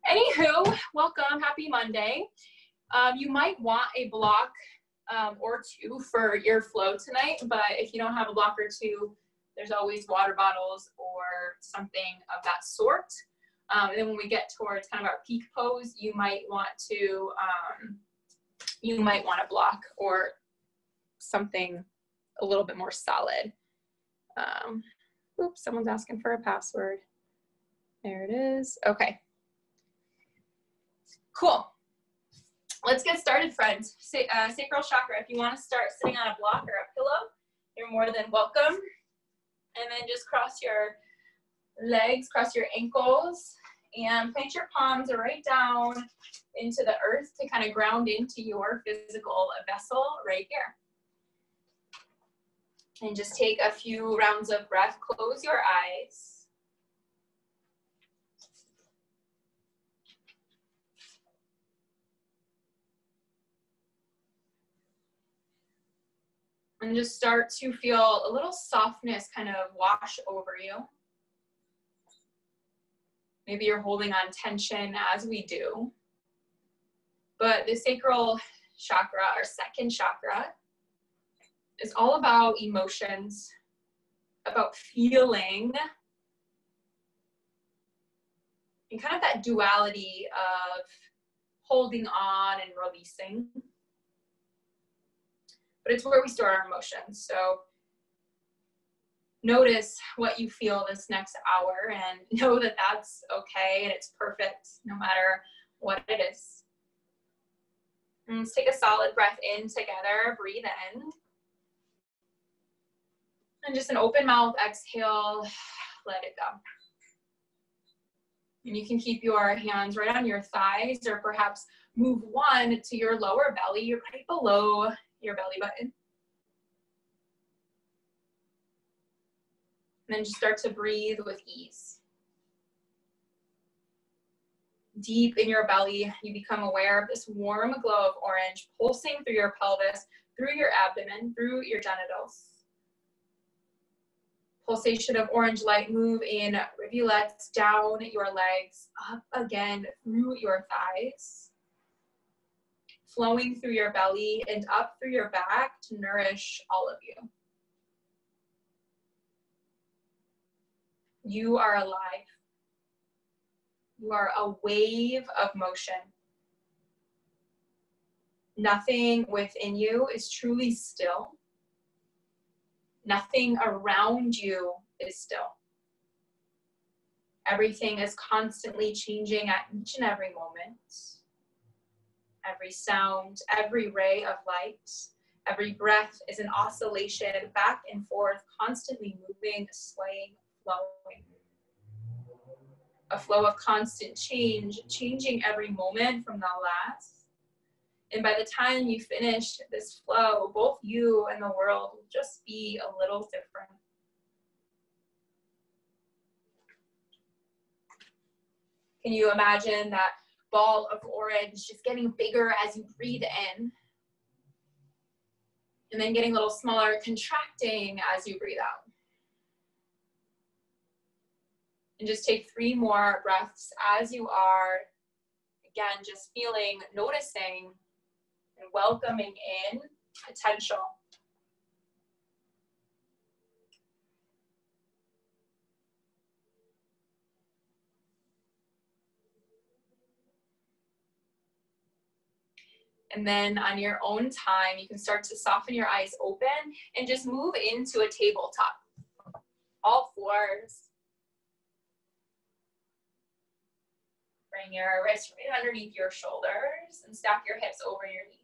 Anywho, welcome, happy Monday. You might want a block or two for your flow tonight, but if you don't have a block or two, there's always water bottles or something of that sort. And then when we get towards kind of our peak pose, you might want a block or something a little bit more solid. Oops, someone's asking for a password. There it is. Okay. Cool. Let's get started, friends. Sacral chakra. If you want to start sitting on a block or a pillow, you're more than welcome. And then just cross your legs, cross your ankles, and plant your palms right down into the earth to kind of ground into your physical vessel right here. And just take a few rounds of breath. Close your eyes. And just start to feel a little softness kind of wash over you. Maybe you're holding on tension as we do. But the sacral chakra, our second chakra, is all about emotions, about feeling, and kind of that duality of holding on and releasing. But it's where we store our emotions. So notice what you feel this next hour and know that that's okay and it's perfect no matter what it is. And let's take a solid breath in together, breathe in. And just an open mouth exhale, let it go. And you can keep your hands right on your thighs or perhaps move one to your lower belly. You're right below your belly button. And then just start to breathe with ease. Deep in your belly, you become aware of this warm glow of orange pulsing through your pelvis, through your abdomen, through your genitals. Pulsation of orange light move in rivulets down your legs, up again through your thighs, flowing through your belly and up through your back to nourish all of you. You are alive. You are a wave of motion. Nothing within you is truly still. Nothing around you is still. Everything is constantly changing at each and every moment. Every sound, every ray of light, every breath is an oscillation back and forth, constantly moving, swaying, flowing. A flow of constant change, changing every moment from the last. And by the time you finish this flow, both you and the world will just be a little different. Can you imagine that ball of orange just getting bigger as you breathe in? And then getting a little smaller, contracting as you breathe out. And just take 3 more breaths as you are. Again, just feeling, noticing, and welcoming in potential. And then on your own time, you can start to soften your eyes open and just move into a tabletop. All fours. Bring your wrists right underneath your shoulders and stack your hips over your knees.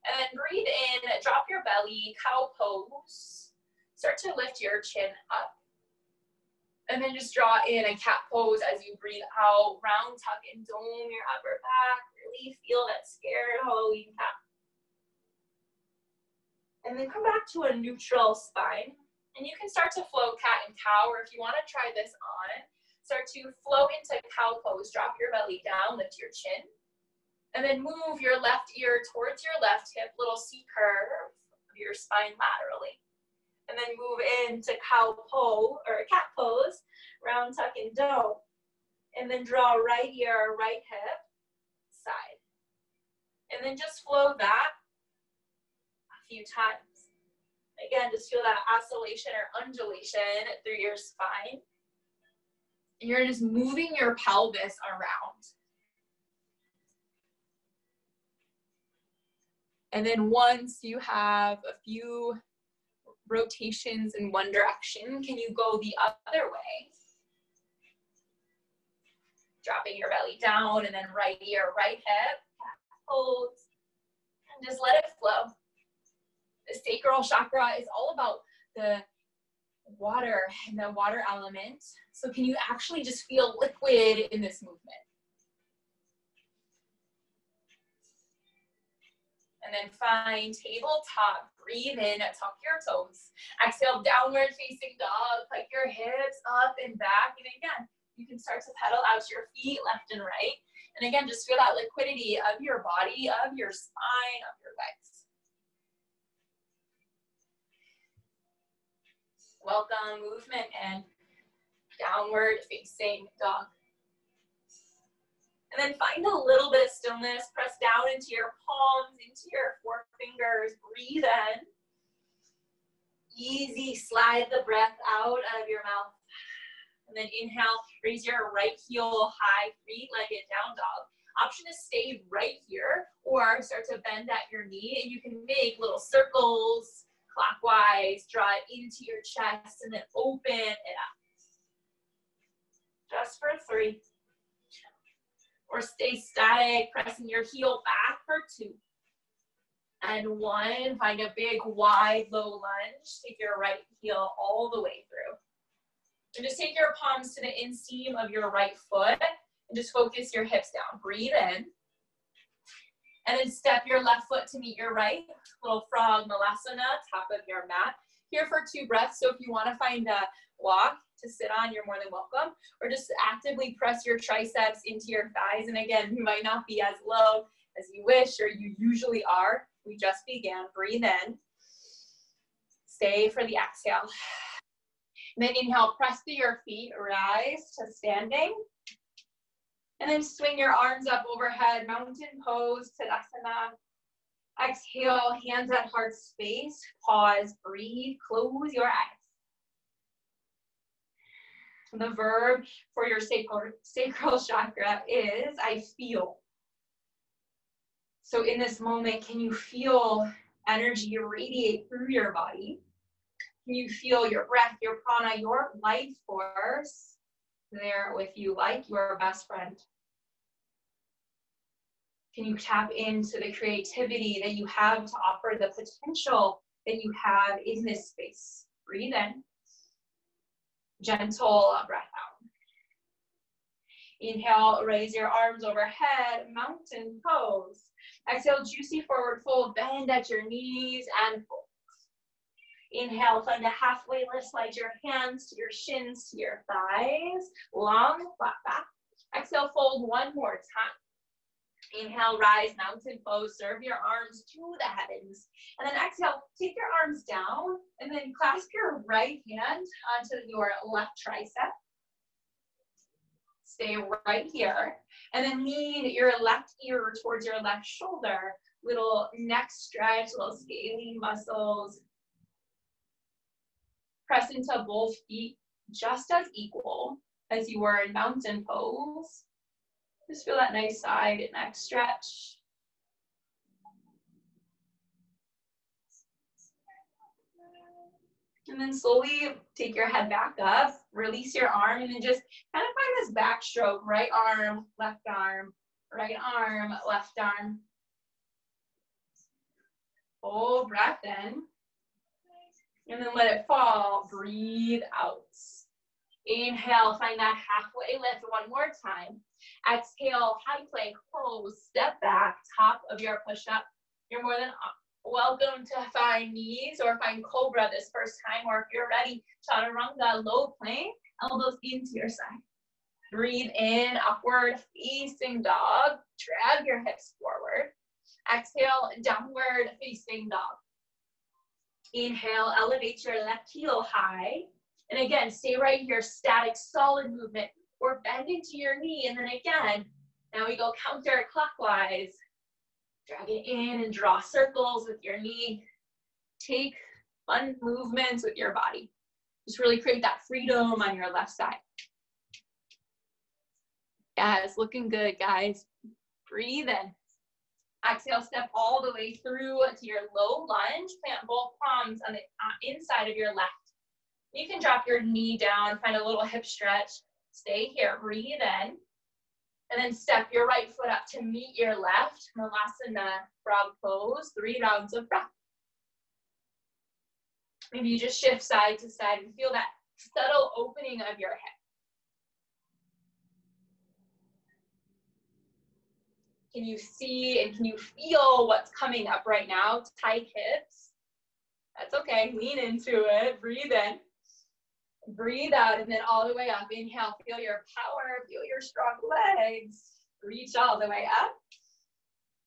And then breathe in, drop your belly, cow pose. Start to lift your chin up. And then just draw in a cat pose as you breathe out. Round, tuck, and dome your upper back. Really feel that scared Halloween cat. And then come back to a neutral spine. And you can start to flow cat and cow, or if you want to try this on, start to flow into cow pose. Drop your belly down, lift your chin. And then move your left ear towards your left hip, little C curve of your spine laterally. And then move into cow pose or cat pose, round tuck and dome. And then draw right ear, right hip, side. And then just flow that a few times. Again, just feel that oscillation or undulation through your spine. And you're just moving your pelvis around. And then once you have a few rotations in one direction, can you go the other way? Dropping your belly down and then right ear, right hip, hold, and just let it flow. The sacral chakra is all about the water and the water element. So can you actually just feel liquid in this movement? And then find tabletop, breathe in, tuck your toes. Exhale, downward facing dog, pike your hips up and back. And again, you can start to pedal out your feet left and right. And again, just feel that liquidity of your body, of your spine, of your legs. Welcome movement and downward facing dog. And then find a little bit of stillness. Press down into your palms, into your forefingers. Breathe in. Easy, slide the breath out of your mouth. And then inhale, raise your right heel high, three-legged down dog. Option is stay right here or start to bend at your knee. And you can make little circles clockwise, draw it into your chest, and then open it up. Just for 3. Or stay static, pressing your heel back for 2. And 1, find a big, wide, low lunge. Take your right heel all the way through. And just take your palms to the inseam of your right foot and just focus your hips down. Breathe in. And then step your left foot to meet your right. Little frog malasana, top of your mat. Here for 2 breaths. So if you want to find a block to sit on, you're more than welcome. Or just actively press your triceps into your thighs. And again, you might not be as low as you wish or you usually are. We just began. Breathe in. Stay for the exhale. And then inhale, press through your feet, rise to standing. And then swing your arms up overhead, mountain pose, Tadasana. Exhale, hands at heart space. Pause, breathe, close your eyes. The verb for your sacral chakra is I feel. So in this moment, can you feel energy radiate through your body? Can you feel your breath, your prana, your life force there with you like your best friend? Can you tap into the creativity that you have to offer, the potential that you have in this space? Breathe in. Gentle breath out. Inhale, raise your arms overhead, mountain pose. Exhale, juicy forward fold, bend at your knees and fold. Inhale, find a halfway lift, slide your hands to your shins, to your thighs, long, flat back. Exhale, fold one more time. Inhale, rise, mountain pose, serve your arms to the heavens. And then exhale, take your arms down and then clasp your right hand onto your left tricep. Stay right here. And then lean your left ear towards your left shoulder. Little neck stretch, little scalene muscles. Press into both feet just as equal as you were in mountain pose. Just feel that nice side and neck stretch. And then slowly take your head back up, release your arm, and then just kind of find this backstroke. Right arm, left arm, right arm, left arm. Full breath in. And then let it fall. Breathe out. Inhale, find that halfway lift one more time. Exhale, high plank, pose, step back, top of your push-up. You're more than welcome to find knees or find cobra this first time, or if you're ready, chaturanga, low plank, elbows into your side. Breathe in, upward facing dog. Drag your hips forward. Exhale, downward facing dog. Inhale, elevate your left heel high. And again, stay right here, static, solid movement. or bend into your knee. And then again, now we go counterclockwise. Drag it in and draw circles with your knee. Take fun movements with your body. Just really create that freedom on your left side. Yes, looking good, guys. Breathe in. Exhale, step all the way through to your low lunge. Plant both palms on the inside of your left. You can drop your knee down, find a little hip stretch. Stay here, breathe in. And then step your right foot up to meet your left. Malasana, frog pose, 3 rounds of breath. Maybe you just shift side to side and feel that subtle opening of your hip. Can you see and can you feel what's coming up right now? Tight hips. That's okay, lean into it, breathe in. Breathe out, and then all the way up. Inhale, feel your power, feel your strong legs. Reach all the way up.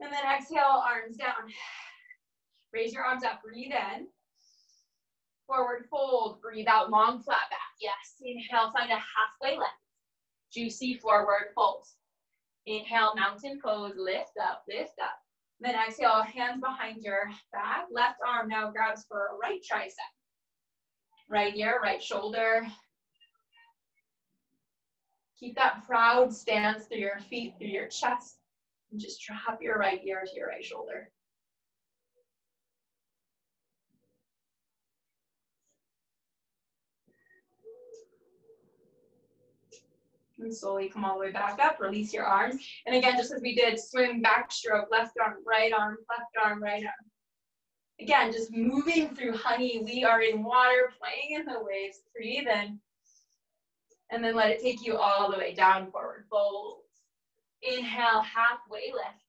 And then exhale, arms down. Raise your arms up, breathe in. Forward fold, breathe out, long flat back. Yes, inhale, find a halfway lift. Juicy forward fold. Inhale, mountain pose, lift up, lift up. Then exhale, hands behind your back. Left arm now grabs for a right tricep. Right ear, right shoulder. Keep that proud stance through your feet, through your chest. And just drop your right ear to your right shoulder. And slowly come all the way back up, release your arms. And again, just as we did, swing, backstroke, left arm, right arm, right arm. Again, just moving through honey. We are in water, playing in the waves. Breathe in. And then let it take you all the way down, forward fold. Inhale, halfway lift.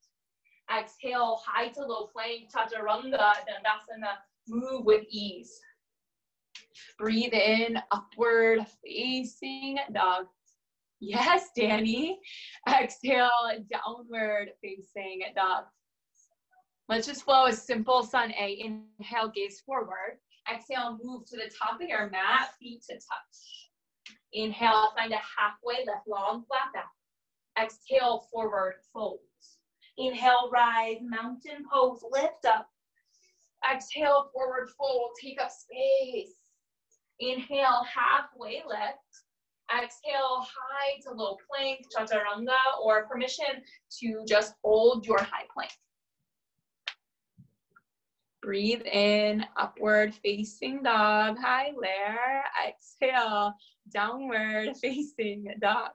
Exhale, high to low plank, chaturanga, dandasana. Move with ease. Breathe in, upward facing dog. Yes, Danny. Exhale, downward facing dog. Let's just flow a simple sun A. Inhale, gaze forward. Exhale, move to the top of your mat, feet to touch. Inhale, find a halfway lift, long flat back. Exhale, forward fold. Inhale, rise, mountain pose, lift up. Exhale, forward fold, take up space. Inhale, halfway lift. Exhale, high to low plank, chaturanga, or permission to just hold your high plank. Breathe in, upward facing dog, high there. Exhale, downward facing dog.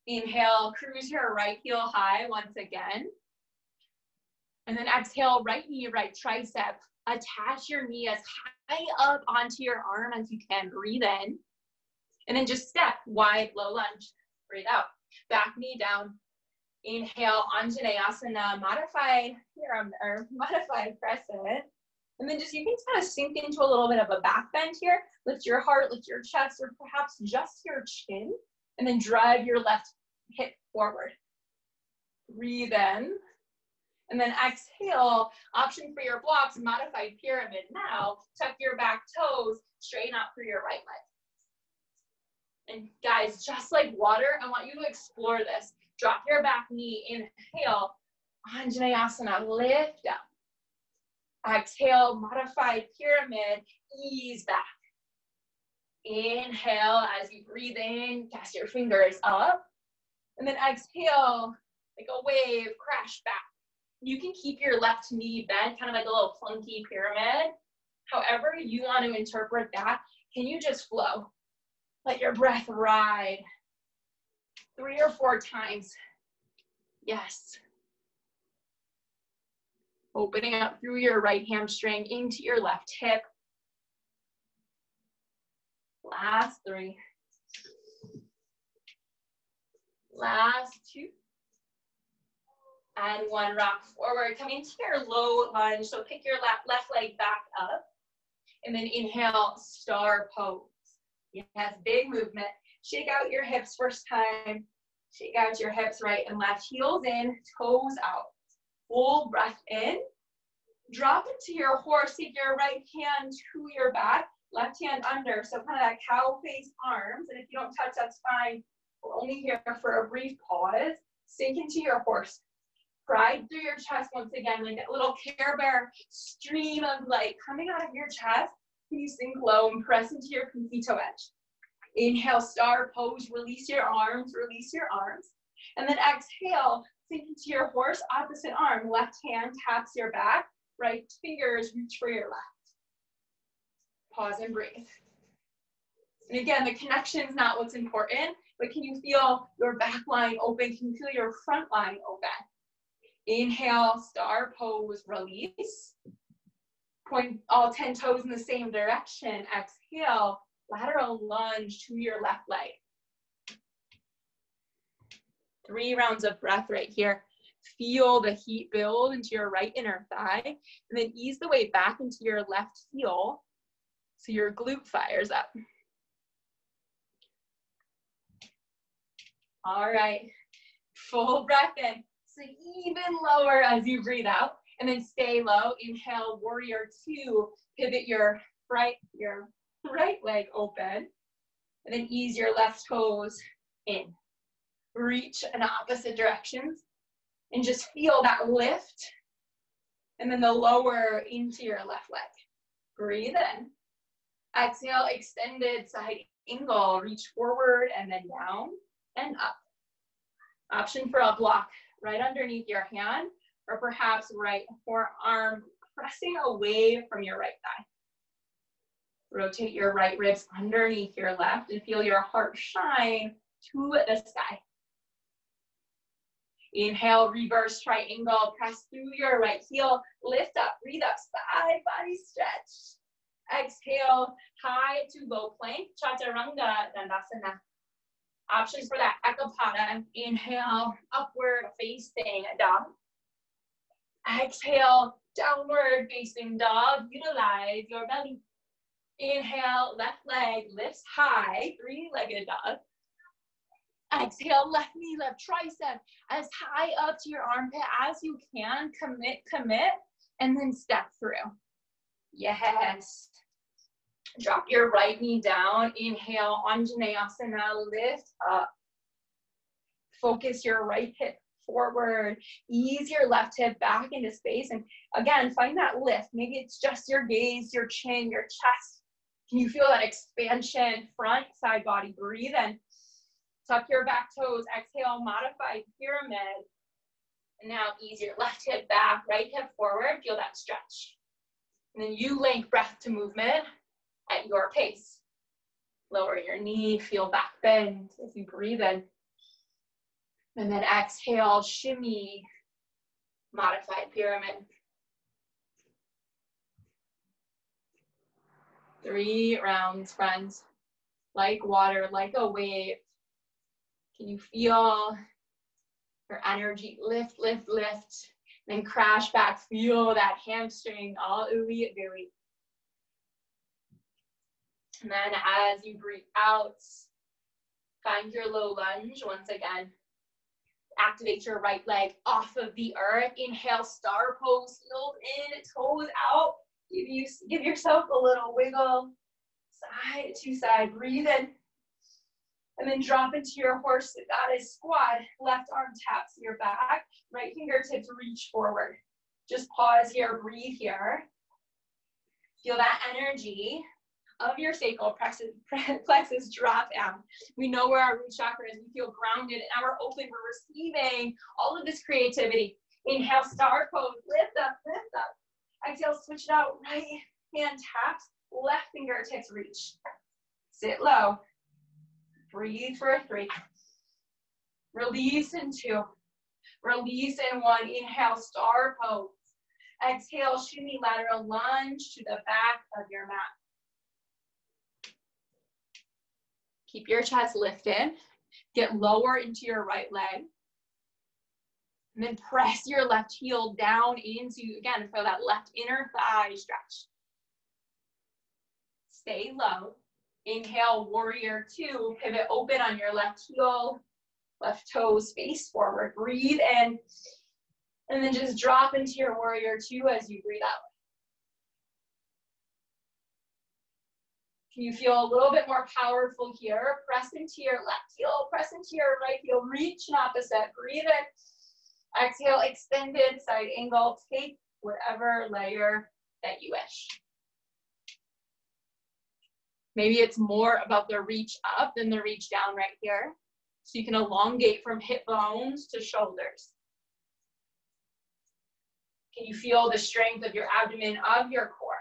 Inhale, cruise your right heel high once again. And then exhale, right knee, right tricep. Attach your knee as high up onto your arm as you can. Breathe in. And then just step, wide, low lunge. Breathe out. Back knee down. Inhale, Anjaneyasana, modified crescent. And then just, you can kind of sink into a little bit of a back bend here. Lift your heart, lift your chest, or perhaps just your chin. And then drive your left hip forward. Breathe in. And then exhale, option for your blocks, modified pyramid. Now, tuck your back toes, straighten out through your right leg. And guys, just like water, I want you to explore this. Drop your back knee, inhale, Anjaneyasana, lift up. Exhale, modified pyramid, ease back. Inhale, as you breathe in, cast your fingers up. And then exhale, like a wave, crash back. You can keep your left knee bent, kind of like a little plunky pyramid. However you want to interpret that, can you just flow? Let your breath ride. 3 or 4 times. Yes. Opening up through your right hamstring into your left hip. Last 3. Last 2. And 1, rock forward. Come into your low lunge. So pick your left leg back up. And then inhale, star pose. Yes, big movement. Shake out your hips first time. Shake out your hips right and left. Heels in, toes out. Full breath in. Drop into your horse. Take your right hand to your back. Left hand under, so kind of that cow face arms. And if you don't touch, that's fine. We're only here for a brief pause. Sink into your horse. Pride through your chest once again, like a little Care Bear stream of light coming out of your chest. Can you sink low and press into your pinky toe edge? Inhale, star pose, release your arms, release your arms. And then exhale, sink into your horse, opposite arm. Left hand taps your back, right fingers reach for your left. Pause and breathe. And again, the connection is not what's important, but can you feel your back line open? Can you feel your front line open? Inhale, star pose, release. Point all 10 toes in the same direction. Exhale, lateral lunge to your left leg. 3 rounds of breath right here. Feel the heat build into your right inner thigh, and then ease the way back into your left heel so your glute fires up. All right, full breath in. So even lower as you breathe out, and then stay low. Inhale, warrior 2. Pivot your right leg open, and then ease your left toes in. Reach in opposite directions, and just feel that lift, and then the lower into your left leg. Breathe in. Exhale, extended side angle. Reach forward and then down and up. Option for a block right underneath your hand, or perhaps right forearm pressing away from your right thigh. Rotate your right ribs underneath your left and feel your heart shine to the sky. Inhale, reverse triangle, press through your right heel, lift up, breathe up, side body stretch. Exhale, high to low plank, chaturanga dandasana. Options for that, ekapada. Inhale, upward facing dog. Exhale, downward facing dog. Utilize your belly. Inhale, left leg lifts high, 3-legged dog. Exhale, left knee, left tricep, as high up to your armpit as you can. Commit, and then step through. Yes. Drop your right knee down. Inhale, Anjaneyasana, lift up. Focus your right hip forward. Ease your left hip back into space. And again, find that lift. Maybe it's just your gaze, your chin, your chest. Can you feel that expansion? Front, side body. Breathe in. Tuck your back toes. Exhale, modified pyramid. And now ease your left hip back, right hip forward. Feel that stretch. And then you link breath to movement at your pace. Lower your knee, feel back bend as you breathe in. And then exhale, shimmy, modified pyramid. 3 rounds, friends. Like water, like a wave. Can you feel your energy lift, lift, lift, then crash back? Feel that hamstring, all ooey gooey. And then as you breathe out, find your low lunge once again. Activate your right leg off of the earth. Inhale, star pose, heels in, toes out. Give yourself a little wiggle, side to side. Breathe in. And then drop into your horse goddess squat. Left arm taps your back. Right fingertips reach forward. Just pause here, breathe here. Feel that energy of your sacral plexus drop down. We know where our root chakra is. We feel grounded and now we're open. We're receiving all of this creativity. Inhale, star pose. Lift up, lift up. Exhale, switch it out. Right hand taps. Left fingertips reach. Sit low. Breathe for 3. Release in 2. Release in 1. Inhale, star pose. Exhale, shimmy lateral lunge to the back of your mat. Keep your chest lifted. Get lower into your right leg. And then press your left heel down into, again, for that left inner thigh stretch. Stay low. Inhale, warrior 2. Pivot open on your left heel. Left toes face forward. Breathe in. And then just drop into your warrior 2 as you breathe out. Can you feel a little bit more powerful here? Press into your left heel, press into your right heel, reach an opposite, breathe in. Exhale, extended side angle. Take whatever layer that you wish. Maybe it's more about the reach up than the reach down right here. So you can elongate from hip bones to shoulders. Can you feel the strength of your abdomen, of your core?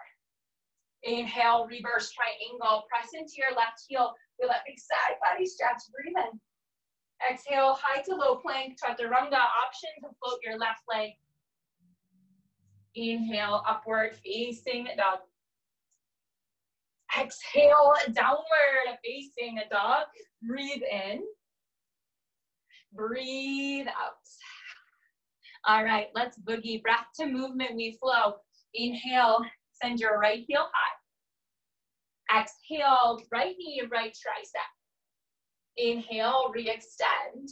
Inhale, reverse triangle. Press into your left heel. Feel that big side body stretch. Breathe in. Exhale, high to low plank, chaturanga. Option to float your left leg. Inhale, upward facing dog. Exhale, downward facing dog. Breathe in. Breathe out. All right, let's boogie. Breath to movement, we flow. Inhale, send your right heel high. Exhale, right knee, right tricep. Inhale, re-extend.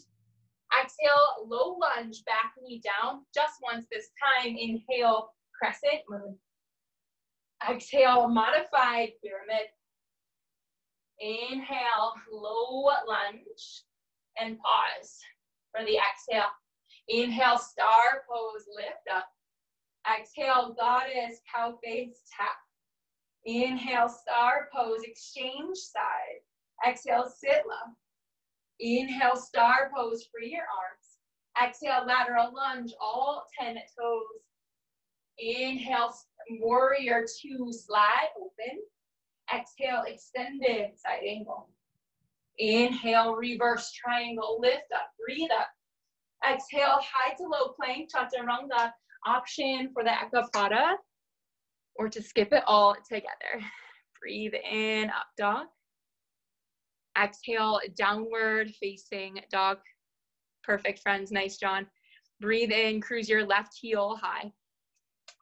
Exhale, low lunge, back knee down. Just once this time. Inhale, crescent moon. Exhale, modified pyramid. Inhale, low lunge, and pause for the exhale. Inhale, star pose, lift up. Exhale, goddess, cow face, tap. Inhale, star pose, exchange side. Exhale, sit low. Inhale, star pose, free your arms. Exhale, lateral lunge, all 10 toes. Inhale, warrior two, slide open. Exhale, extended side angle. Inhale, reverse triangle, lift up, breathe up. Exhale, high to low plank, chaturanga. Option for the ekapada or to skip it all together. Breathe in, up dog. Exhale, downward facing dog. Perfect, friends, nice, John. Breathe in, cruise your left heel high.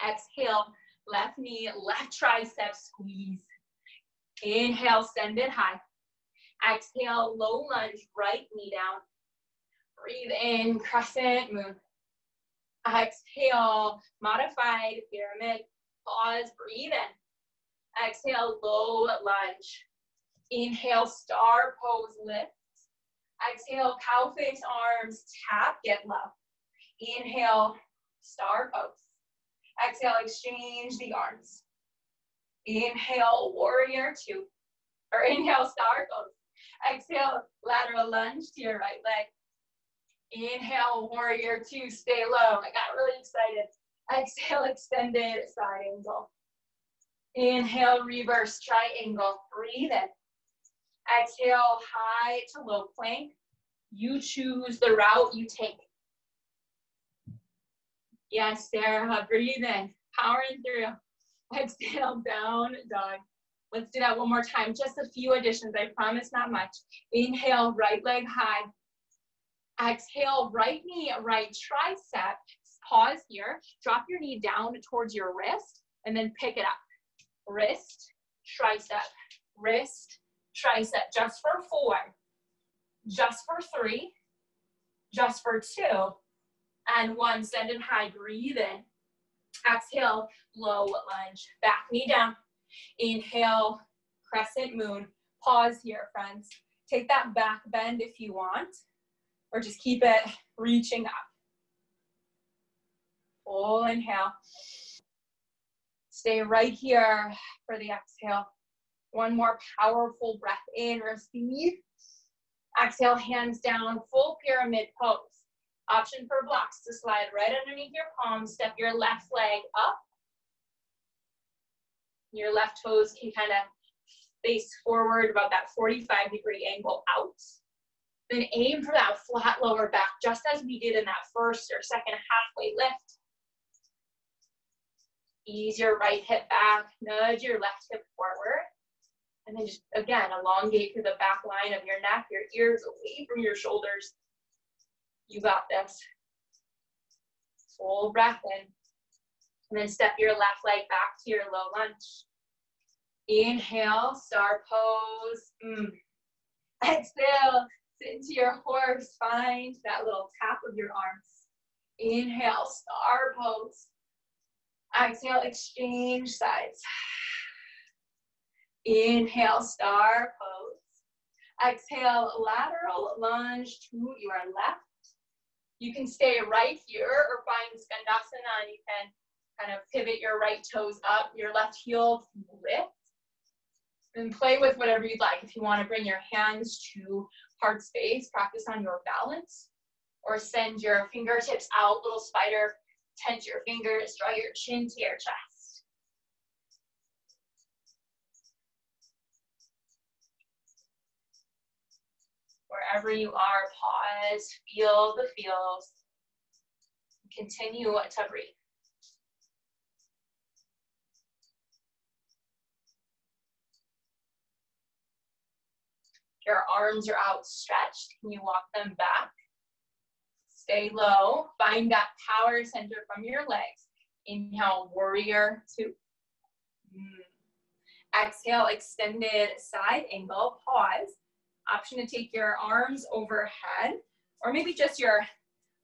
Exhale, left knee, left tricep, squeeze. Inhale, send it high. Exhale, low lunge, right knee down. Breathe in, crescent moon. Exhale, modified pyramid. Pause, breathe in. Exhale, low lunge. Inhale, star pose, lift. Exhale, cow face arms, tap, get low. Inhale, star pose. Exhale, exchange the arms. Inhale, warrior two. Or inhale, star pose. Exhale, lateral lunge to your right leg. Inhale, warrior two, stay low. I got really excited. Exhale, extended side angle. Inhale, reverse triangle. Breathe in. Exhale, high to low plank. You choose the route you take. Yes, Sarah, breathe in. Powering through. Exhale, down dog. Let's do that one more time. Just a few additions, I promise, not much. Inhale, right leg high. Exhale, right knee, right tricep. Pause here. Drop your knee down towards your wrist and then pick it up. Wrist, tricep, wrist, tricep. Just for 4, just for 3, just for 2, and 1. Send it high. Breathe in. Exhale, low lunge. Back knee down. Inhale, crescent moon. Pause here, friends. Take that back bend if you want, or just keep it reaching up. Full inhale. Stay right here for the exhale. One more powerful breath in, receive. Exhale, hands down, full pyramid pose. Option for blocks to slide right underneath your palms. Step your left leg up. Your left toes can kind of face forward about that 45-degree angle out. Then aim for that flat lower back, just as we did in that first or second halfway lift. Ease your right hip back, nudge your left hip forward. And then just, again, elongate through the back line of your neck, your ears away from your shoulders. You got this. Full breath in. And then step your left leg back to your low lunge. Inhale, star pose. Exhale, sit into your horse. Find that little tap of your arms. Inhale, star pose. Exhale, exchange sides. Inhale, star pose. Exhale, lateral lunge to your left. You can stay right here or find Skandasana. You can kind of pivot your right toes up, your left heel lift. And play with whatever you'd like. If you want to bring your hands to heart space, practice on your balance. Or send your fingertips out, little spider, tense your fingers, draw your chin to your chest. Wherever you are, pause, feel the feels. Continue to breathe. Your arms are outstretched. Can you walk them back? Stay low. Find that power center from your legs. Inhale, warrior two. Exhale, extended side angle. Pause. Option to take your arms overhead, or maybe just your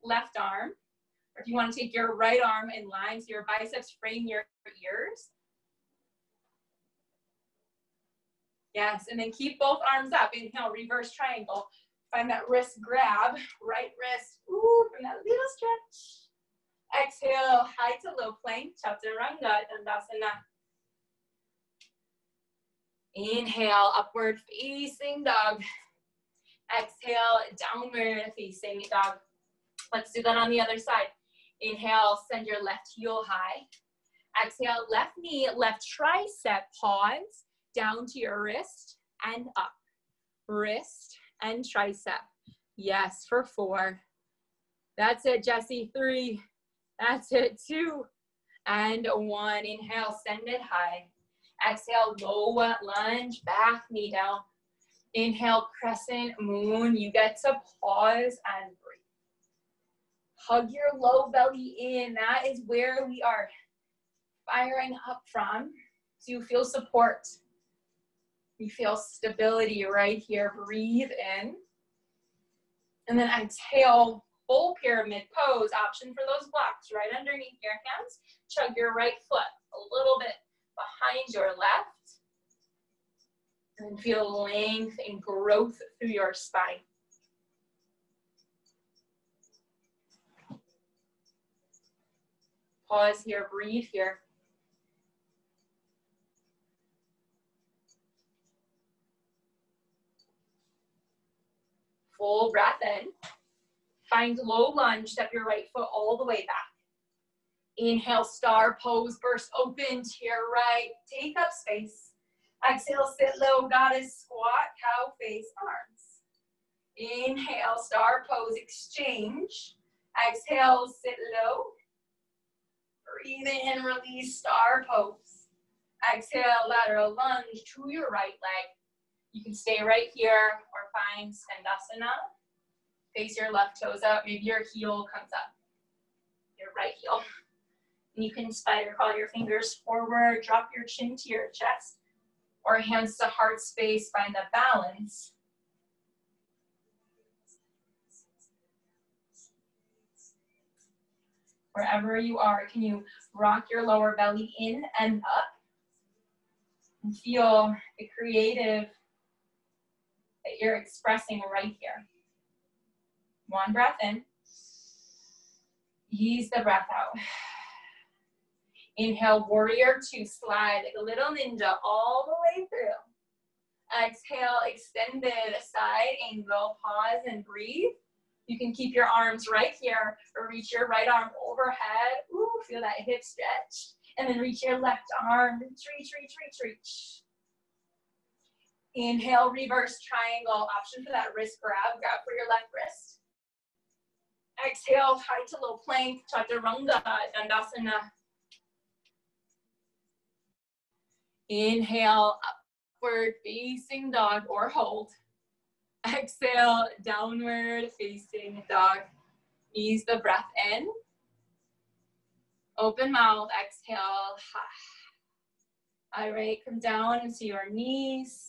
left arm. Or if you want to take your right arm in line so your biceps frame your ears. Yes, and then keep both arms up. Inhale, reverse triangle. Find that wrist grab, right wrist, ooh, from that little stretch. Exhale, high to low plank, chaturanga, dandasana. Inhale, upward facing dog. Exhale, downward facing dog. Let's do that on the other side. Inhale, send your left heel high. Exhale, left knee, left tricep, pause. Down to your wrist and up. Wrist and tricep. Yes, for 4. That's it, Jesse. 3. That's it, 2. And 1. Inhale, send it high. Exhale, low lunge, back knee down. Inhale, crescent moon. You get to pause and breathe. Hug your low belly in. That is where we are firing up from. So you feel support. You feel stability right here. Breathe in. And then exhale, full pyramid pose. Option for those blocks right underneath your hands. Chug your right foot a little bit behind your left. And feel length and growth through your spine. Pause here, breathe here. Full breath in. Find low lunge, step your right foot all the way back. Inhale, star pose, burst open to your right. Take up space. Exhale, sit low, goddess squat, cow face, arms. Inhale, star pose, exchange. Exhale, sit low. Breathe in, release, star pose. Exhale, lateral lunge to your right leg. You can stay right here or find Skandasana. Face your left toes up. Maybe your heel comes up. Your right heel. And you can spider crawl your fingers forward. Drop your chin to your chest. Or hands to heart space. Find the balance. Wherever you are, can you rock your lower belly in and up? And feel the creative that you're expressing right here. 1 breath in. Ease the breath out. Inhale, warrior 2. Slide like a little ninja all the way through. Exhale, extended side angle. Pause and breathe. You can keep your arms right here or reach your right arm overhead. Ooh, feel that hip stretch. And then reach your left arm. Reach, reach, reach, reach, reach. Inhale, reverse triangle. Option for that wrist grab. Grab for your left wrist. Exhale, high to low plank. Chaturanga, dandasana. Inhale, upward facing dog or hold. Exhale, downward facing dog. Ease the breath in. Open mouth, exhale. All right, come down into your knees.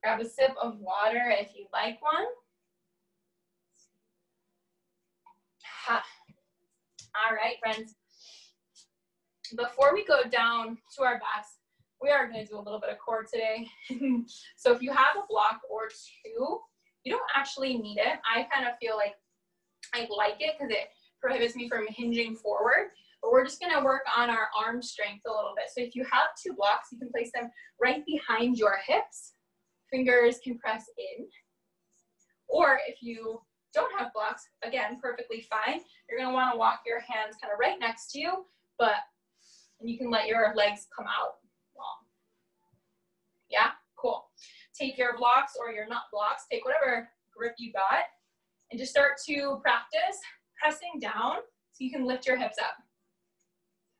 Grab a sip of water if you'd like one. All right, friends. Before we go down to our backs, We are going to do a little bit of core today. So if you have a block or two, you don't actually need it. I kind of feel like I like it because it prohibits me from hinging forward. But we're just going to work on our arm strength a little bit. So if you have two blocks, you can place them right behind your hips. Fingers can press in. Or if you don't have blocks, again, perfectly fine. You're going to want to walk your hands kind of right next to you, and you can let your legs come out long. Yeah, cool. Take your blocks or your not blocks, take whatever grip you got, and just start to practice pressing down so you can lift your hips up.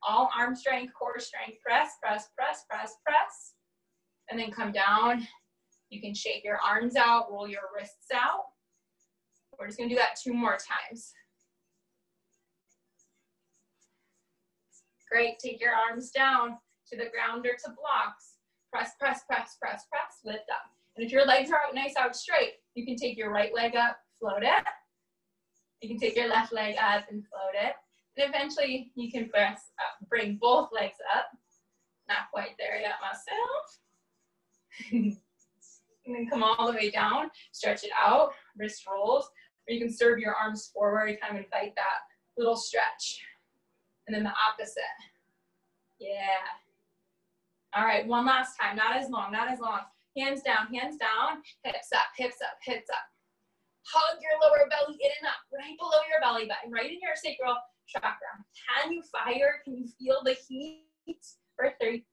All arm strength, core strength, press, press, press, press, press, and then come down. You can shake your arms out, roll your wrists out. We're just gonna do that 2 more times. Great, take your arms down to the ground or to blocks. Press, press, press, press, press, lift up. And if your legs are out nice, out straight, you can take your right leg up, float it. You can take your left leg up and float it. And eventually you can press up, bring both legs up. Not quite there yet myself. And then come all the way down, stretch it out, wrist rolls. Or you can serve your arms forward, kind of invite that little stretch. And then the opposite. Yeah. All right, one last time, not as long, not as long. Hands down, hips up, hips up, hips up. Hug your lower belly in and up, right below your belly button, right in your sacral chakra. Can you fire? Can you feel the heat? For 3,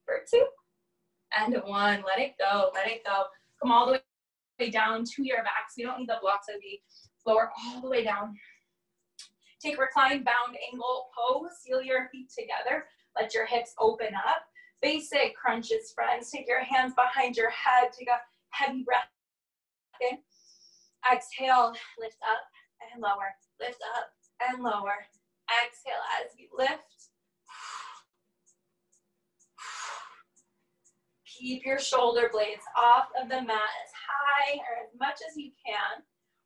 for 2, and 1. Let it go, let it go. Come all the way down to your back. So you don't need the blocks to be lower, all the way down. Take reclined bound angle pose. Seal your feet together. Let your hips open up. Basic crunches, friends. Take your hands behind your head. Take a heavy breath in. Exhale, lift up and lower. Lift up and lower. Exhale as you lift. Keep your shoulder blades off of the mat as high or as much as you can.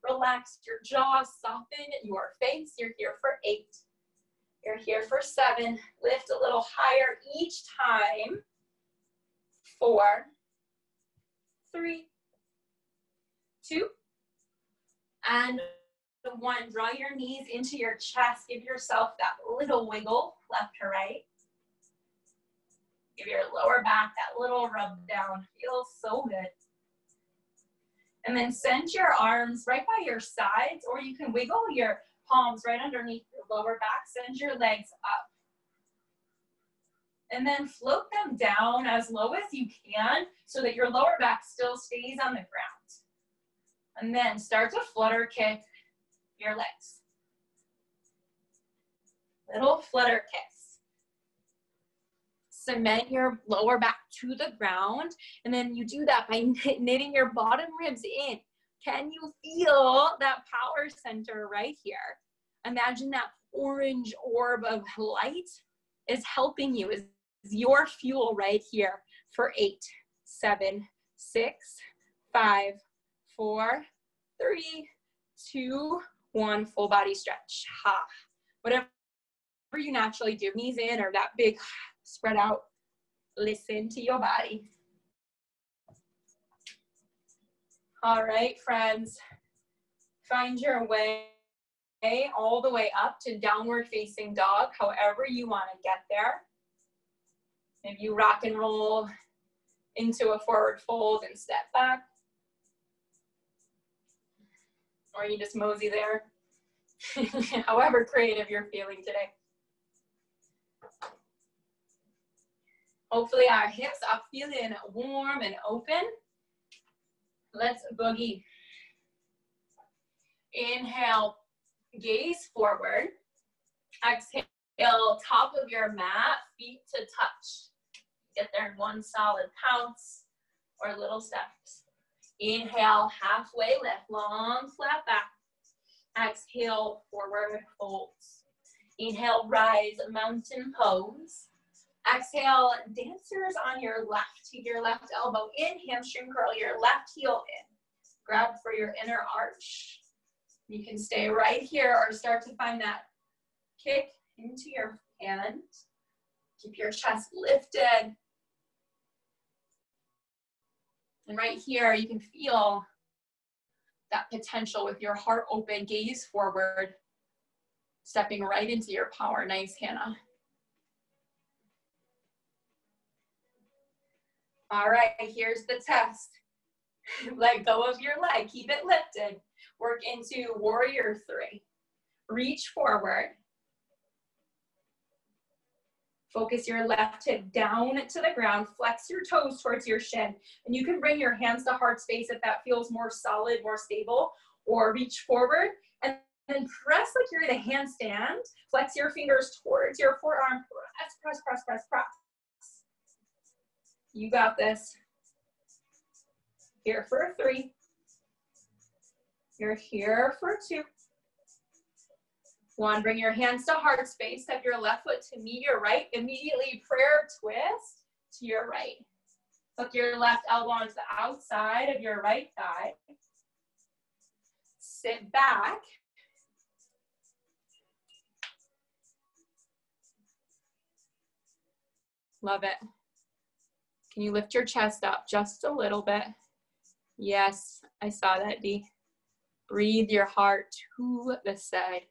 Relax your jaw, soften your face. You're here for 8. You're here for 7. Lift a little higher each time. 4, 3, 2, and 1. Draw your knees into your chest. Give yourself that little wiggle, left to right. Give your lower back that little rub down. Feels so good. And then send your arms right by your sides, or you can wiggle your palms right underneath your lower back. Send your legs up. And then float them down as low as you can so that your lower back still stays on the ground. And then start to flutter kick your legs. Little flutter kicks. Cement your lower back to the ground, and then you do that by knitting your bottom ribs in. Can you feel that power center right here? Imagine that orange orb of light is helping you, is your fuel right here for 8, 7, 6, 5, 4, 3, 2, 1. Full body stretch. Ha. Whatever you naturally do, knees in or that big spread out. Listen to your body. All right, friends. Find your way all the way up to downward facing dog, however you want to get there. Maybe you rock and roll into a forward fold and step back. Or you just mosey there. However creative you're feeling today. Hopefully our hips are feeling warm and open. Let's boogie. Inhale, gaze forward. Exhale, top of your mat, feet to touch. Get there in one solid pounce or little steps. Inhale, halfway lift, long flat back. Exhale, forward folds. Inhale, rise, mountain pose. Exhale, dancers on your left. Take your left elbow in, hamstring curl your left heel in. Grab for your inner arch. You can stay right here or start to find that kick into your hand. Keep your chest lifted. And right here, you can feel that potential with your heart open, gaze forward, stepping right into your power. Nice, Hannah. All right, here's the test. Let go of your leg, keep it lifted. Work into warrior 3. Reach forward. Focus your left hip down to the ground. Flex your toes towards your shin. And you can bring your hands to heart space if that feels more solid, more stable. Or reach forward and then press like you're in a handstand. Flex your fingers towards your forearm. Press, press, press, press, press. You got this. Here for 3. You're here for 2. 1, bring your hands to heart space. Step your left foot to meet your right. Immediately prayer twist to your right. Hook your left elbow onto the outside of your right thigh. Sit back. Love it. Can you lift your chest up just a little bit? Yes, I saw that, Dee. Breathe your heart to the side.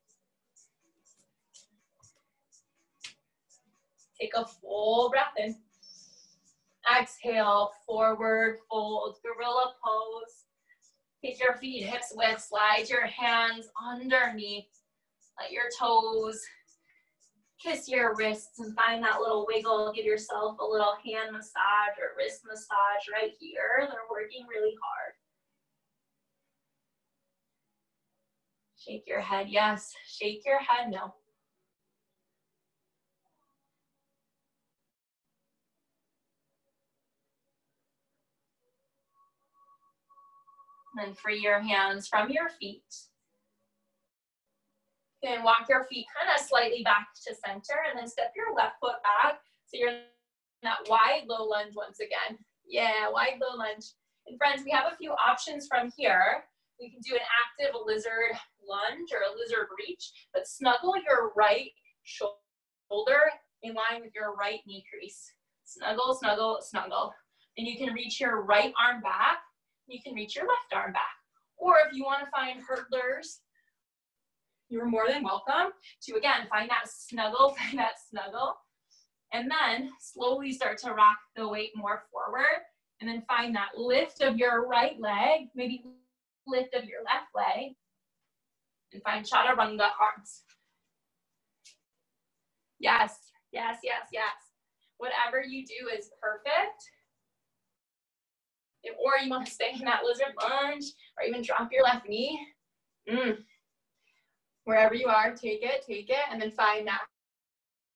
Take a full breath in. Exhale, forward fold, gorilla pose. Take your feet hips width, slide your hands underneath. Let your toes kiss your wrists and find that little wiggle. Give yourself a little hand massage or wrist massage right here. They're working really hard. Shake your head, yes. Shake your head, no. Then free your hands from your feet. Then walk your feet kind of slightly back to center and then step your left foot back. So you're in that wide low lunge once again. Yeah, wide low lunge. And friends, we have a few options from here. We can do an active lizard lunge or a lizard reach, but snuggle your right shoulder in line with your right knee crease. Snuggle, snuggle, snuggle. And you can reach your right arm back. You can reach your left arm back. Or if you want to find hurdlers, you're more than welcome to, again, find that snuggle, and then slowly start to rock the weight more forward, and then find that lift of your right leg, maybe lift of your left leg, and find chaturanga arms. Yes, yes, yes, yes. Whatever you do is perfect. Or you want to stay in that lizard lunge, or even drop your left knee. Wherever you are, take it, and then find that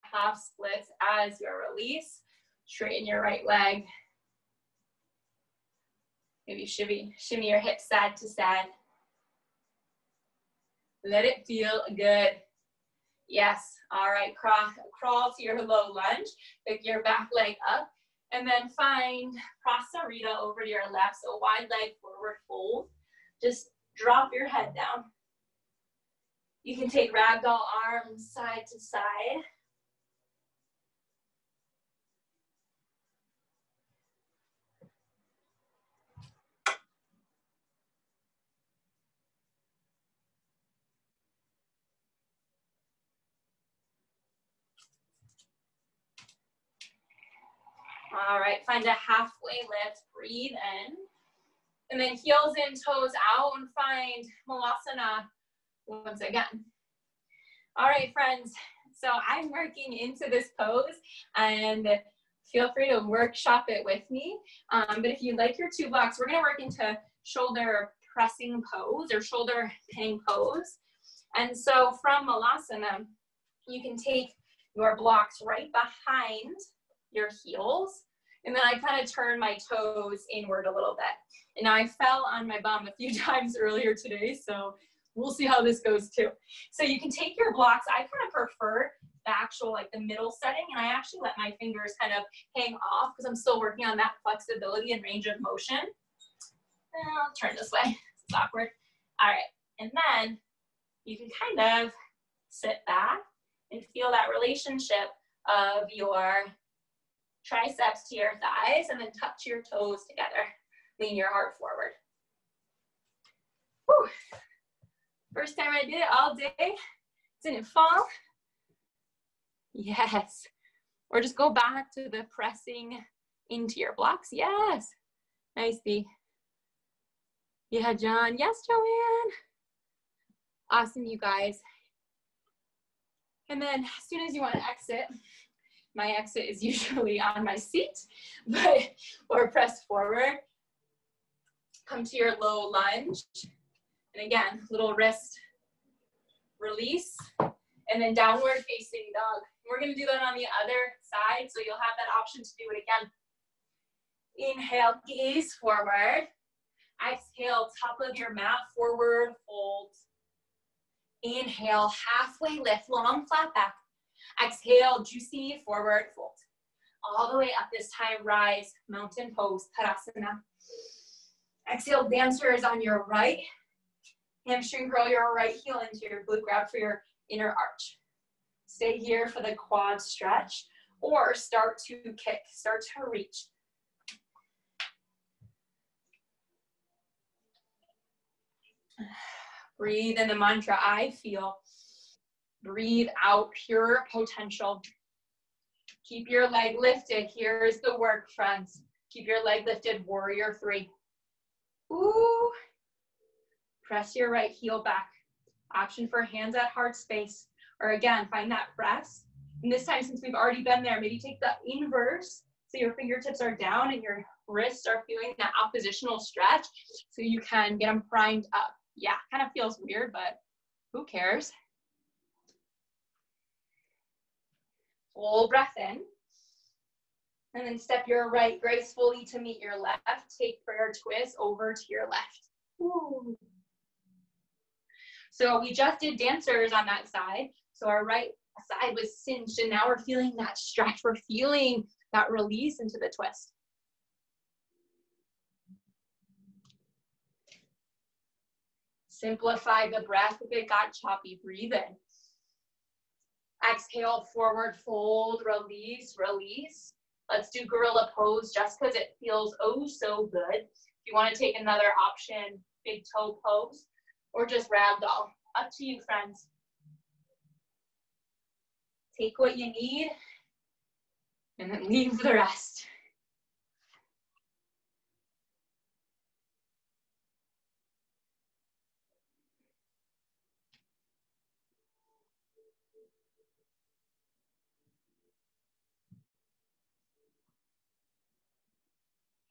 half splits as your release. Straighten your right leg. Maybe shimmy your hips side to side. Let it feel good. Yes, all right, crawl to your low lunge. Pick your back leg up, and then find Prasarita over to your left, so wide leg forward fold. Just drop your head down. You can take ragdoll arms side to side. All right, find a halfway lift, breathe in. And then heels in, toes out, and find Malasana once again. All right, friends, so I'm working into this pose, and feel free to workshop it with me. But if you like your 2 blocks, we're gonna work into shoulder pressing pose or shoulder pinning pose. And so from Malasana, you can take your blocks right behind your heels, and then I kind of turn my toes inward a little bit. And now I fell on my bum a few times earlier today, so we'll see how this goes too. So you can take your blocks. I kind of prefer the actual, like the middle setting, and I actually let my fingers kind of hang off because I'm still working on that flexibility and range of motion. And I'll turn this way, it's awkward. All right, and then you can kind of sit back and feel that relationship of your triceps to your thighs, and then touch your toes together. Lean your heart forward. Whew. First time I did it all day. Didn't fall. Yes. Or just go back to the pressing into your blocks. Yes. Nicely. Yeah, John. Yes, Joanne. Awesome, you guys. And then as soon as you want to exit, my exit is usually on my seat, but or press forward. Come to your low lunge. And again, little wrist release. And then downward facing dog. We're going to do that on the other side, so you'll have that option to do it again. Inhale, gaze forward. Exhale, top of your mat, forward fold. Inhale, halfway lift, long flat back. Exhale, juicy forward fold. All the way up this time, rise, mountain pose, Tadasana. Exhale, dancers on your right. Hamstring curl your right heel into your glute, grab for your inner arch. Stay here for the quad stretch, or start to kick, start to reach. Breathe in the mantra, I feel. Breathe out pure potential. Keep your leg lifted. Here's the work, friends. Keep your leg lifted, warrior 3. Ooh. Press your right heel back. Option for hands at heart space. Or again, find that press. And this time, since we've already been there, maybe take the inverse. So your fingertips are down and your wrists are feeling that oppositional stretch. So you can get them primed up. Yeah, kind of feels weird, but who cares? Full breath in. And then step your right gracefully to meet your left. Take prayer twist over to your left. Ooh. So we just did dancers on that side. So our right side was cinched, and now we're feeling that stretch. We're feeling that release into the twist. Simplify the breath. If it got choppy, breathe in. Exhale, forward fold, release, release. Let's do gorilla pose just because it feels oh so good. If you want to take another option, big toe pose, or just ragdoll. Up to you, friends. Take what you need and then leave the rest.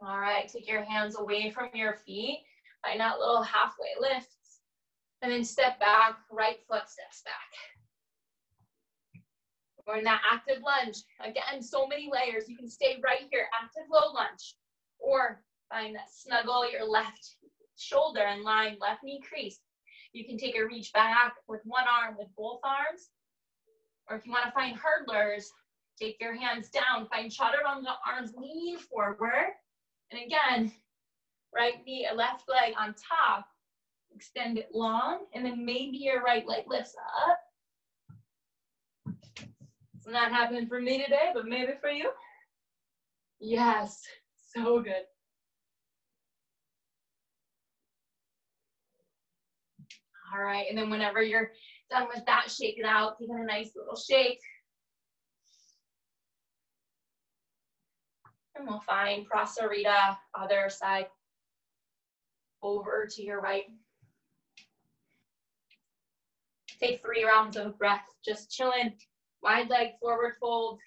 All right, take your hands away from your feet. Find that little halfway lift. And then step back, right foot steps back. We're in that active lunge. Again, so many layers. You can stay right here, active low lunge. Or find that snuggle your left shoulder and line, left knee crease. You can take a reach back with one arm, with both arms. Or if you want to find hurdlers, take your hands down, find chaturanga arms, lean forward. And again, right knee, left leg on top. Extend it long, and then maybe your right leg lifts up. It's not happening for me today, but maybe for you. Yes, so good. All right, and then whenever you're done with that, shake it out. Give it a nice little shake. And we'll find Prasarita, other side, over to your right. Take 3 rounds of breath, just chilling. Wide leg forward fold.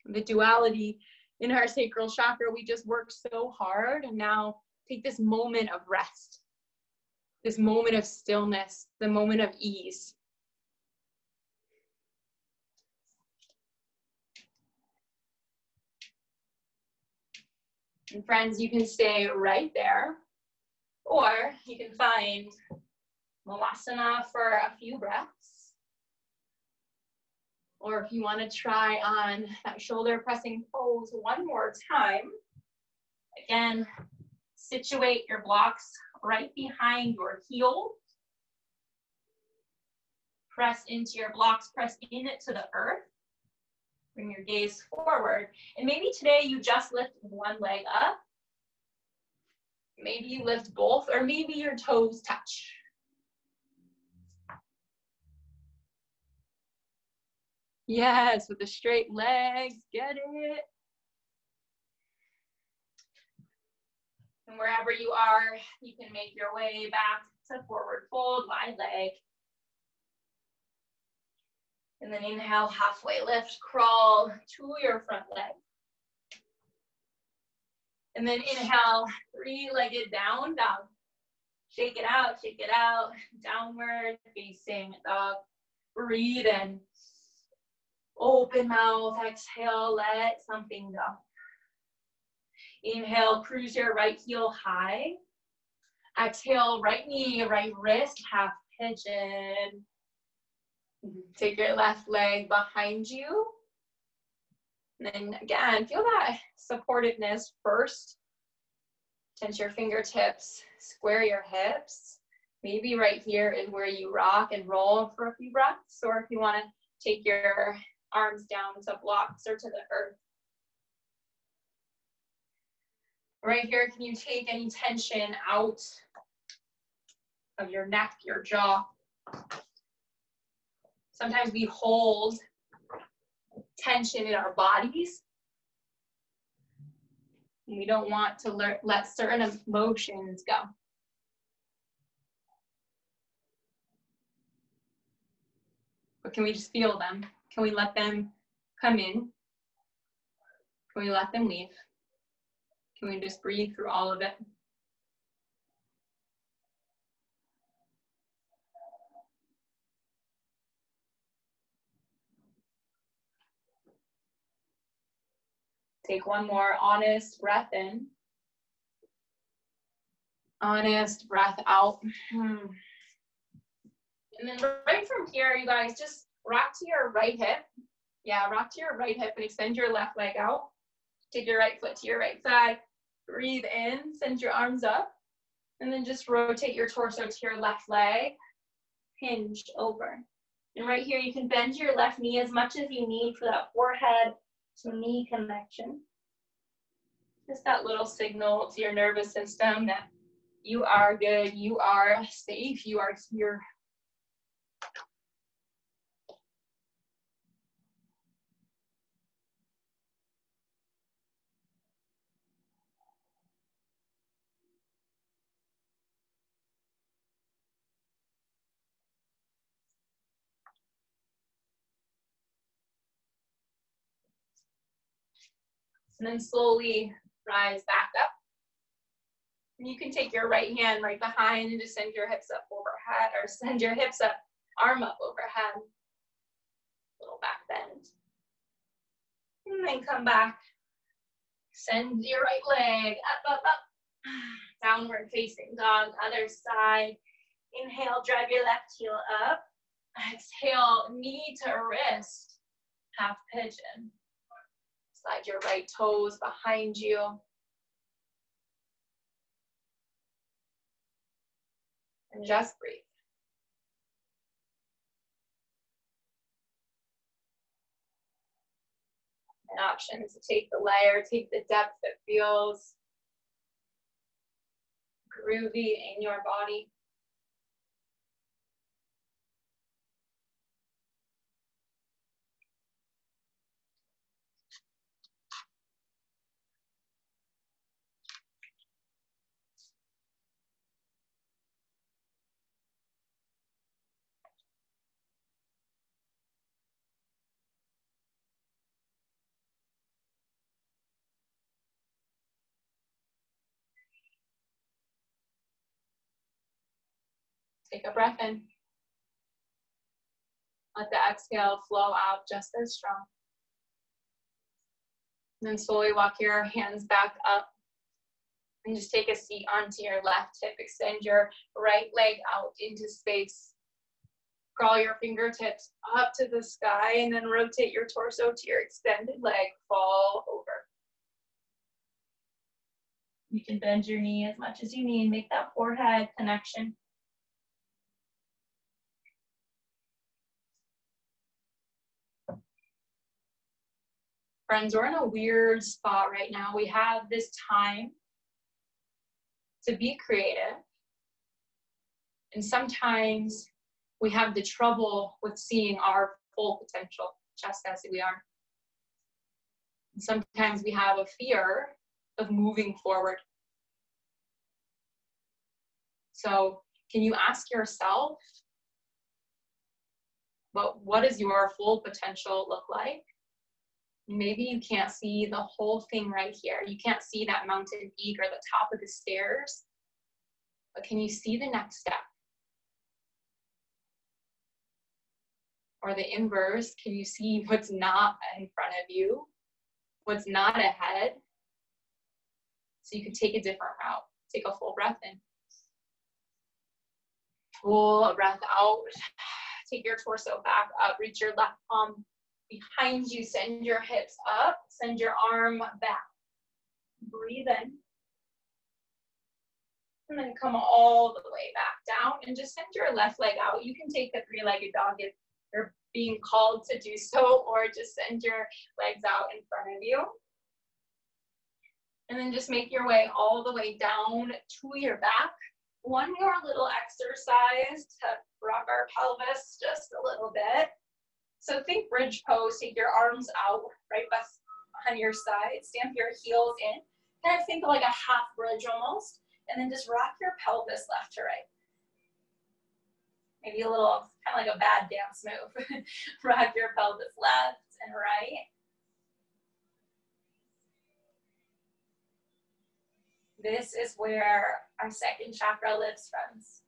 The duality in our sacral chakra, we just work so hard, and now take this moment of rest, this moment of stillness, the moment of ease. And friends, you can stay right there, or you can find Malasana for a few breaths. Or if you want to try on that shoulder pressing pose one more time, again, situate your blocks right behind your heel. Press into your blocks, press in it to the earth. Bring your gaze forward. And maybe today you just lift one leg up. Maybe you lift both, or maybe your toes touch. Yes, with the straight legs, get it. And wherever you are, you can make your way back to forward fold, wide leg. And then inhale, halfway lift, crawl to your front leg. And then inhale, three-legged down dog. Shake it out, downward facing dog. Breathe in. Open mouth, exhale, let something go. Inhale, cruise your right heel high. Exhale, right knee, right wrist, half pigeon. Take your left leg behind you. And then again, feel that supportiveness first. Tense your fingertips, square your hips. Maybe right here is where you rock and roll for a few breaths, or if you want to take your arms down to blocks or to the earth. Right here, can you take any tension out of your neck, your jaw? Sometimes we hold tension in our bodies. We don't want to let certain emotions go. But can we just feel them? Can we let them come in? Can we let them leave? Can we just breathe through all of it? Take one more honest breath in. Honest breath out. And then right from here, you guys, just rock to your right hip. Yeah, rock to your right hip and extend your left leg out. Take your right foot to your right side. Breathe in, send your arms up. And then just rotate your torso to your left leg. Hinge over. And right here, you can bend your left knee as much as you need for that forehead to knee connection. Just that little signal to your nervous system that you are good, you are safe, you are here. And then slowly rise back up. And you can take your right hand right behind and just send your hips up overhead, or send your hips up, arm up overhead. Little back bend. And then come back. Send your right leg up, up, up. Downward facing dog, other side. Inhale, drive your left heel up. Exhale, knee to wrist, half pigeon. Slide your right toes behind you. And just breathe. An option to take the layer, take the depth that feels groovy in your body. Take a breath in. Let the exhale flow out just as strong. And then slowly walk your hands back up. And just take a seat onto your left hip. Extend your right leg out into space. Crawl your fingertips up to the sky and then rotate your torso to your extended leg. Fall over. You can bend your knee as much as you need. Make that forehead connection. Friends, we're in a weird spot right now. We have this time to be creative. And sometimes we have the trouble with seeing our full potential, just as we are. And sometimes we have a fear of moving forward. So can you ask yourself, what does your full potential look like? Maybe you can't see the whole thing right here. You can't see that mountain peak or the top of the stairs, but can you see the next step? Or the inverse, can you see what's not in front of you, what's not ahead? So you can take a different route. Take a full breath in. Full breath out. Take your torso back up. Reach your left palm behind you. Send your hips up. Send your arm back. Breathe in. And then come all the way back down. And just send your left leg out. You can take the three-legged dog if you're being called to do so, or just send your legs out in front of you. And then just make your way all the way down to your back. One more little exercise to rock our pelvis just a little bit. So think bridge pose, take your arms out right behind your side, stamp your heels in. Kind of think of like a half bridge almost, and then just rock your pelvis left to right. Maybe a little, kind of like a bad dance move. Rock your pelvis left and right. This is where our second chakra lives, friends.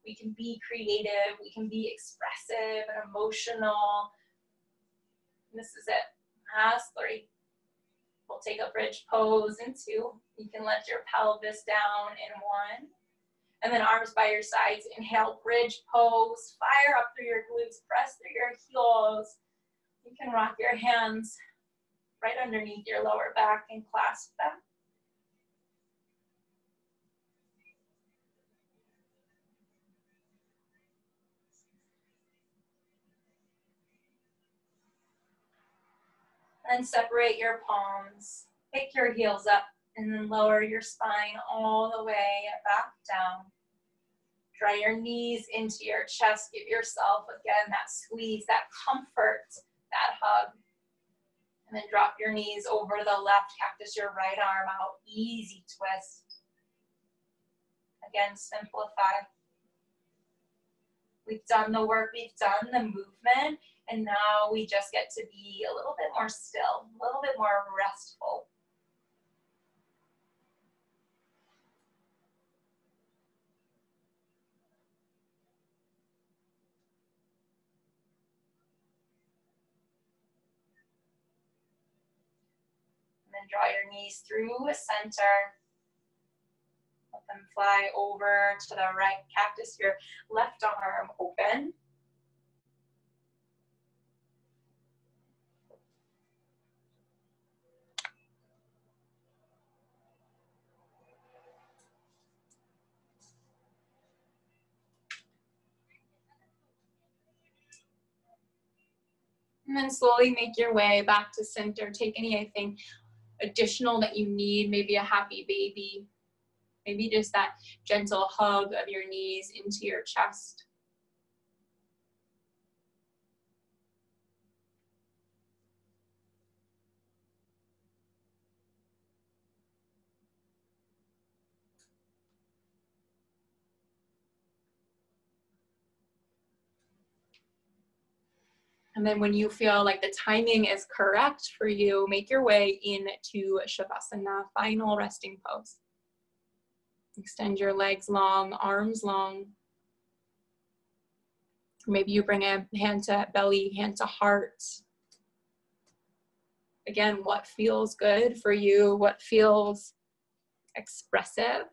We can be creative, we can be expressive and emotional. And this is it. Last 3. We'll take a bridge pose in 2. You can let your pelvis down in 1. And then arms by your sides. Inhale, bridge pose. Fire up through your glutes. Press through your heels. You can rock your hands right underneath your lower back and clasp them. And separate your palms. Pick your heels up and then lower your spine all the way back down. Draw your knees into your chest. Give yourself, again, that squeeze, that comfort, that hug. And then drop your knees over the left, cactus your right arm out. Easy twist. Again, simplify. We've done the work, we've done the movement, and now we just get to be a little bit more still, a little bit more restful. And then draw your knees through center. Let them fly over to the right. Cactus your left arm open. And then slowly make your way back to center. Take anything additional that you need, maybe a happy baby, maybe just that gentle hug of your knees into your chest. And then when you feel like the timing is correct for you, make your way into Shavasana, final resting pose. Extend your legs long, arms long. Maybe you bring a hand to belly, hand to heart. Again, what feels good for you? What feels expressive?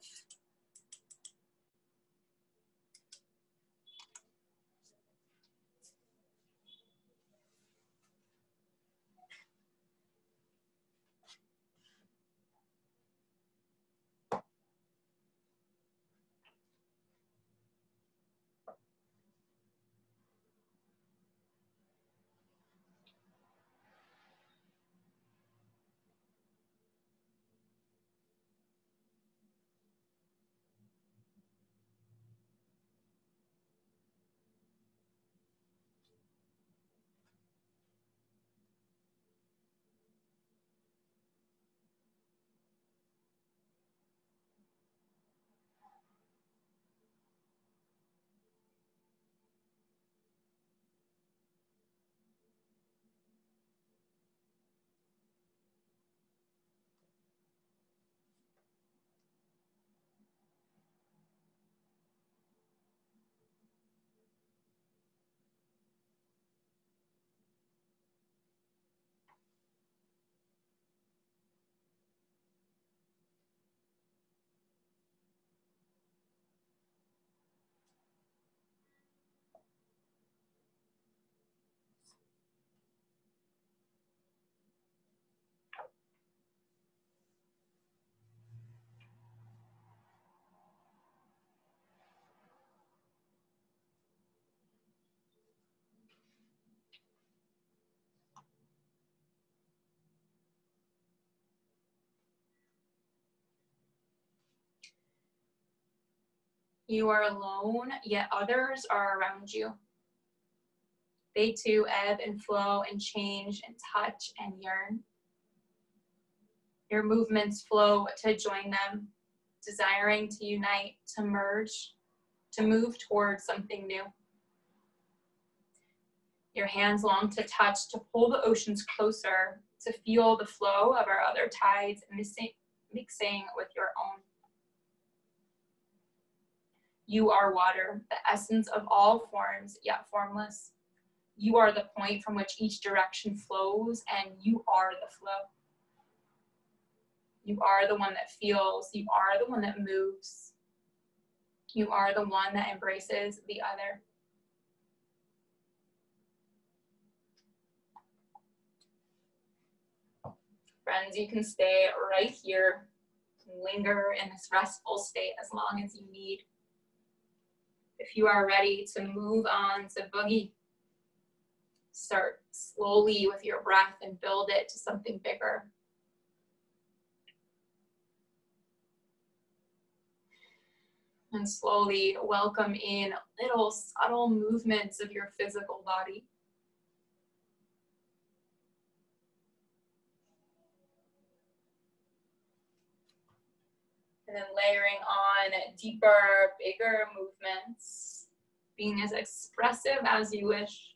You are alone, yet others are around you. They too ebb and flow and change and touch and yearn. Your movements flow to join them, desiring to unite, to merge, to move towards something new. Your hands long to touch, to pull the oceans closer, to feel the flow of our other tides mixing with your own. You are water, the essence of all forms, yet formless. You are the point from which each direction flows, and you are the flow. You are the one that feels. You are the one that moves. You are the one that embraces the other. Friends, you can stay right here, linger in this restful state as long as you need. If you are ready to move on to boogie, start slowly with your breath and build it to something bigger. And slowly welcome in little subtle movements of your physical body. And then layering on deeper, bigger movements, being as expressive as you wish.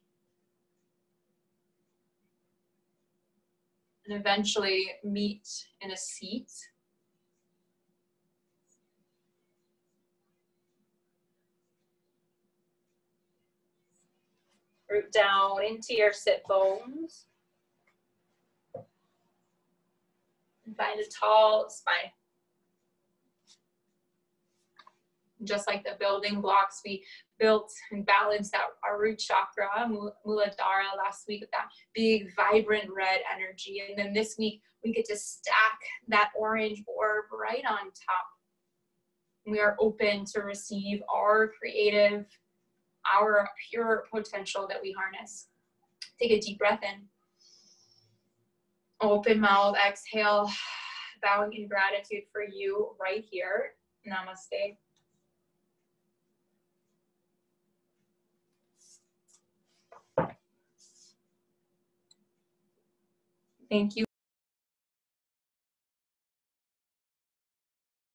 And eventually meet in a seat. Root down into your sit bones. And find a tall spine. Just like the building blocks we built and balanced out our root chakra, Muladhara, last week with that big, vibrant red energy. And then this week, we get to stack that orange orb right on top. We are open to receive our creative, our pure potential that we harness. Take a deep breath in. Open mouth, exhale, bowing in gratitude for you right here. Namaste. Thank you.